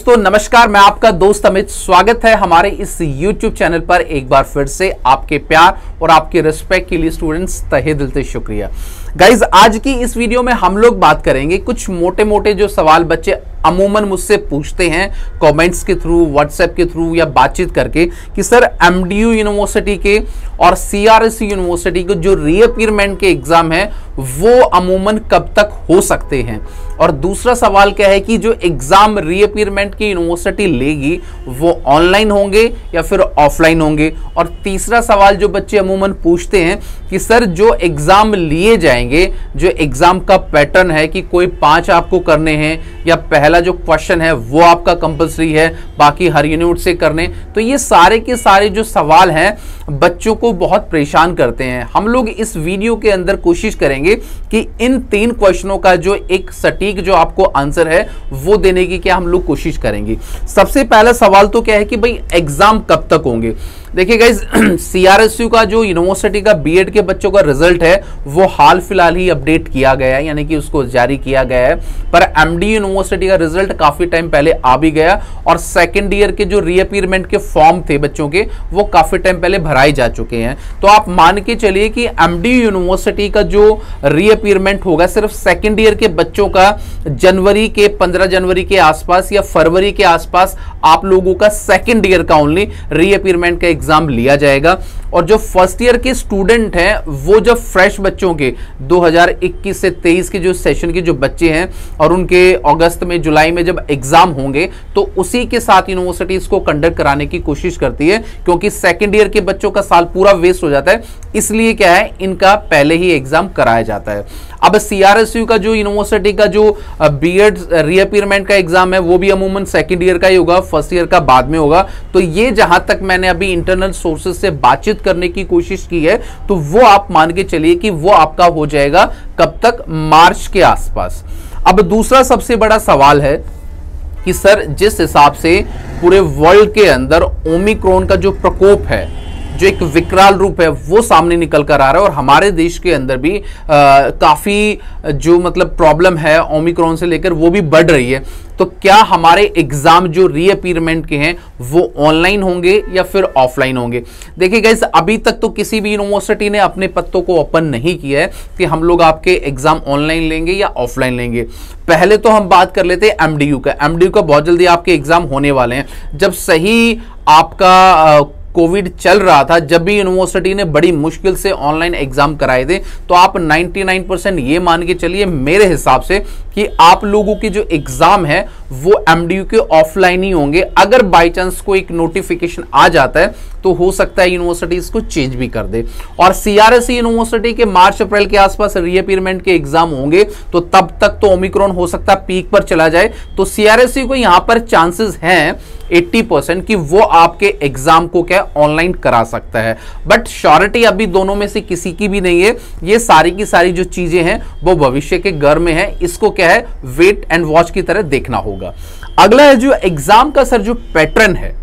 दोस्तों नमस्कार, मैं आपका दोस्त अमित। स्वागत है हमारे इस YouTube चैनल पर एक बार फिर से। आपके प्यार और आपके रिस्पेक्ट के लिए स्टूडेंट्स तहे दिल से शुक्रिया। गाइज, आज की इस वीडियो में हम लोग बात करेंगे कुछ मोटे मोटे जो सवाल बच्चे अमूमन मुझसे पूछते हैं कमेंट्स के थ्रू, व्हाट्सएप के थ्रू या बातचीत करके कि सर MDU यूनिवर्सिटी के और CRSU यूनिवर्सिटी के जो रीअपीयरमेंट के एग्जाम है वो अमूमन कब तक हो सकते हैं। और दूसरा सवाल क्या है कि जो एग्जाम रीअपीयरमेंट की यूनिवर्सिटी लेगी वो ऑनलाइन होंगे या फिर ऑफलाइन होंगे। और तीसरा सवाल जो बच्चे अमूमन पूछते हैं कि सर जो एग्जाम लिए जाएंगे, जो एग्जाम का पैटर्न है कि कोई 5 आपको करने हैं या पहला जो क्वेश्चन है वो आपका कंपलसरी है, बाकी हर यूनिट से करने। तो ये सारे के सारे जो सवाल हैं बच्चों को बहुत परेशान करते हैं। हम लोग इस वीडियो के अंदर कोशिश करेंगे कि इन 3 क्वेश्चनों का जो एक सटीक जो आपको आंसर है वो देने की क्या हम लोग कोशिश करेंगे। सबसे पहला सवाल तो क्या है कि भाई एग्जाम कब तक होंगे। देखिए गाइज, CRSU का जो यूनिवर्सिटी का बीएड के बच्चों का रिजल्ट है वो हाल फिलहाल ही अपडेट किया गया है, यानी कि उसको जारी किया गया है। पर MDU यूनिवर्सिटी का रिजल्ट काफी टाइम पहले आ भी गया और सेकेंड ईयर के जो रीअपीयरमेंट के फॉर्म थे बच्चों के वो काफी टाइम पहले भराए जा चुके हैं। तो आप मान के चलिए कि MDU यूनिवर्सिटी का जो रीअपीयरमेंट होगा सिर्फ सेकेंड ईयर के बच्चों का जनवरी के 15 जनवरी के आसपास या फरवरी के आसपास आप लोगों का सेकेंड ईयर का ओनली रीअपीयरमेंट का एग्जाम लिया जाएगा। और जो फर्स्ट ईयर के स्टूडेंट हैं वो जब फ्रेश बच्चों के 2021 से 23 के जो सेशन के जो बच्चे हैं और उनके अगस्त में जुलाई में जब एग्जाम होंगे तो उसी के साथ यूनिवर्सिटी इसको कंडक्ट कराने की कोशिश करती है, क्योंकि सेकेंड ईयर के बच्चों का साल पूरा वेस्ट हो जाता है। इसलिए क्या है, इनका पहले ही एग्जाम कराया जाता है। अब CRSU का जो यूनिवर्सिटी का जो बीएड रीअपीयरमेंट का एग्जाम है वो भी अमूमन सेकेंड ईयर का ही होगा, फर्स्ट ईयर का बाद में होगा। तो ये जहां तक मैंने अभी इंटरनल सोर्सेज से बातचीत करने की कोशिश की है तो वो आप मान के चलिए कि वो आपका हो जाएगा कब तक, मार्च के आसपास। अब दूसरा सबसे बड़ा सवाल है कि सर जिस हिसाब से पूरे वर्ल्ड के अंदर ओमिक्रॉन का जो प्रकोप है, जो एक विकराल रूप है वो सामने निकल कर आ रहा है और हमारे देश के अंदर भी काफी जो मतलब प्रॉब्लम है ओमिक्रॉन से लेकर वो भी बढ़ रही है। तो क्या हमारे एग्जाम जो रीअपीयरमेंट के हैं वो ऑनलाइन होंगे या फिर ऑफलाइन होंगे। देखिए गाइस, अभी तक तो किसी भी यूनिवर्सिटी ने अपने पत्तों को ओपन नहीं किया है कि हम लोग आपके एग्जाम ऑनलाइन लेंगे या ऑफलाइन लेंगे। पहले तो हम बात कर लेते हैं MDU का। MDU का बहुत जल्दी आपके एग्जाम होने वाले हैं। जब सही आपका कोविड चल रहा था, जब भी यूनिवर्सिटी ने बड़ी मुश्किल से ऑनलाइन एग्जाम कराए थे, तो आप 99% ये मान के चलिए मेरे हिसाब से कि आप लोगों के जो एग्जाम है वो MDU के ऑफलाइन ही होंगे। अगर बाय चांस कोई एक नोटिफिकेशन आ जाता है तो हो सकता है यूनिवर्सिटी इसको चेंज भी कर दे। और CRSU यूनिवर्सिटी के मार्च अप्रैल के आसपास रीअपीयरमेंट के एग्जाम होंगे तो तब तक तो ओमिक्रॉन हो सकता है पीक पर चला जाए। तो CRSU को यहां पर चांसेस हैं 80% कि वो आपके एग्जाम को क्या ऑनलाइन करा सकता है। बट श्योरिटी अभी दोनों में से किसी की भी नहीं है। ये सारी की सारी जो चीजें हैं वो भविष्य के घर में है। इसको क्या है, वेट एंड वॉच की तरह देखना होगा। अगला है जो एग्जाम का सर जो पैटर्न है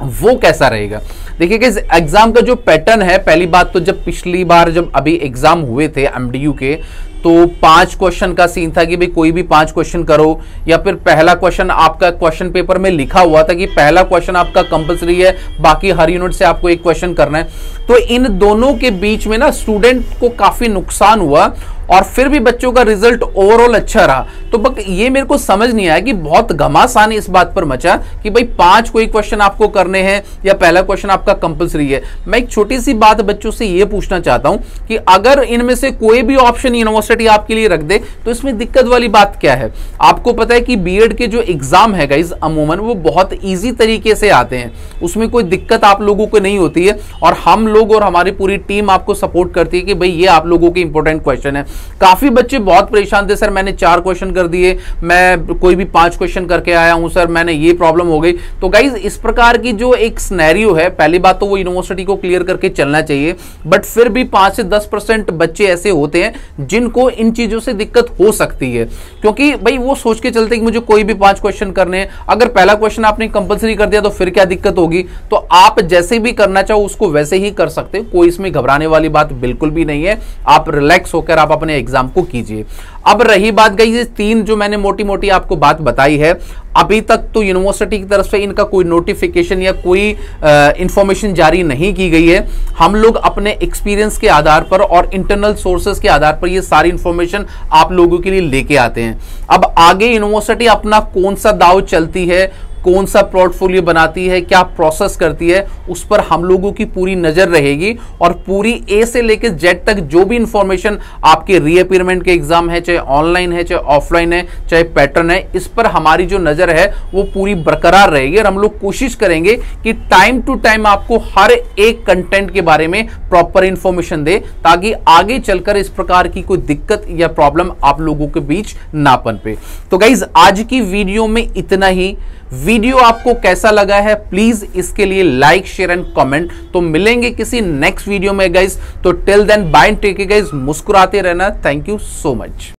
वो कैसा रहेगा। देखिए कि एग्जाम का जो पैटर्न है, पहली बात तो जब पिछली बार जब अभी एग्जाम हुए थे MDU के तो 5 क्वेश्चन का सीन था कि भाई कोई भी 5 क्वेश्चन करो, या फिर पहला क्वेश्चन आपका क्वेश्चन पेपर में लिखा हुआ था कि पहला क्वेश्चन आपका कंपलसरी है, बाकी हर यूनिट से आपको एक क्वेश्चन करना है। तो इन दोनों के बीच में ना स्टूडेंट को काफी नुकसान हुआ और फिर भी बच्चों का रिजल्ट ओवरऑल अच्छा रहा। तो बट ये मेरे को समझ नहीं आया कि बहुत घमासान इस बात पर मचा कि भाई 5 कोई क्वेश्चन आपको करने हैं या पहला क्वेश्चन आपका कंपलसरी है। मैं एक छोटी सी बात बच्चों से ये पूछना चाहता हूं कि अगर इनमें से कोई भी ऑप्शन यूनिवर्सिटी आपके लिए रख दे तो इसमें दिक्कत वाली बात क्या है। आपको पता है कि बीएड के जो एग्जाम है गाइस अमूमन वो बहुत ईजी तरीके से आते हैं, उसमें कोई दिक्कत आप लोगों को नहीं होती है और हम लोग और हमारी पूरी टीम आपको सपोर्ट करती है कि भाई ये आप लोगों के इंपॉर्टेंट क्वेश्चन है। काफी बच्चे बहुत परेशान थे, सर मैंने 4 क्वेश्चन कर दिए, मैं कोई भी 5 क्वेश्चन करके आया हूं सर, मैंने ये प्रॉब्लम हो गई। तो गाइज इस प्रकार की जो एक सिनेरियो है, पहली बात तो वो यूनिवर्सिटी को क्लियर करके चलना चाहिए। बट फिर भी 5 से 10% बच्चे ऐसे होते हैं जिनको इन चीजों से दिक्कत हो सकती है, क्योंकि भाई वो सोच के चलते कि मुझे कोई भी 5 क्वेश्चन करने हैं। अगर पहला क्वेश्चन आपने कंपलसरी कर दिया तो फिर क्या दिक्कत होगी। तो आप जैसे भी करना चाहो उसको वैसे ही कर सकते हो, कोई इसमें घबराने वाली बात बिल्कुल भी नहीं है। आप रिलैक्स होकर आप अपने अपने एग्जाम को कीजिए। अब रही बात गई ये 3 जो मैंने मोटी मोटी आपको बात बताई है, अभी तक तो यूनिवर्सिटी की तरफ से इनका कोई नोटिफिकेशन या कोई इंफॉर्मेशन जारी नहीं की गई है। हम लोग अपने एक्सपीरियंस के आधार पर और इंटरनल सोर्सेज के आधार पर ये सारी इंफॉर्मेशन आप लोगों के लिए लेके आते हैं। अब आगे यूनिवर्सिटी अपना कौन सा दाव चलती है, कौन सा पोर्टफोलियो बनाती है, क्या प्रोसेस करती है, उस पर हम लोगों की पूरी नजर रहेगी और पूरी ए से लेकर जेड तक जो भी इंफॉर्मेशन आपके रीअपीयरमेंट के एग्जाम है, चाहे ऑनलाइन है, चाहे ऑफलाइन है, चाहे पैटर्न है, इस पर हमारी जो नजर है वो पूरी बरकरार रहेगी। और हम लोग कोशिश करेंगे कि टाइम टू टाइम आपको हर एक कंटेंट के बारे में प्रॉपर इंफॉर्मेशन दे, ताकि आगे चलकर इस प्रकार की कोई दिक्कत या प्रॉब्लम आप लोगों के बीच ना पनपे। तो गाइज आज की वीडियो में इतना ही। वीडियो आपको कैसा लगा है प्लीज इसके लिए लाइक शेयर एंड कमेंट। तो मिलेंगे किसी नेक्स्ट वीडियो में गाइज। तो till then bye, take care guys, मुस्कुराते रहना। Thank you so much.